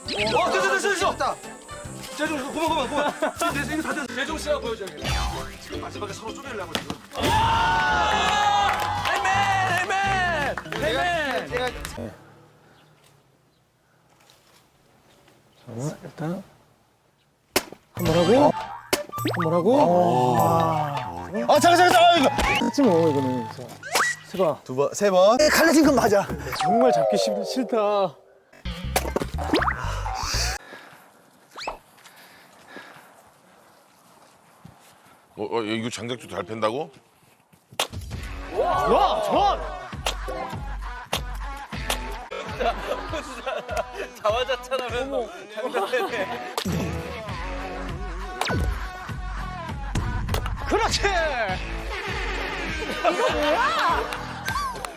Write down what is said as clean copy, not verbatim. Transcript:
됐어. 재종 그만. 됐어, 이거 다 됐어. 재종 씨가 보여줘야겠네. 지금 마지막에 서로 쪼개려고 지금. 헤맨. 일단 한번 하고. 아 잠깐 이거. 하지 뭐 이거는. 자, 세봐. 두 번, 세 번. 갈라진 건 맞아. 정말 잡기 싫다. 이거 장작도 잘 팬다고? 와, 전. 자화자찬하면서 장난해. 그렇지. 이거 뭐야?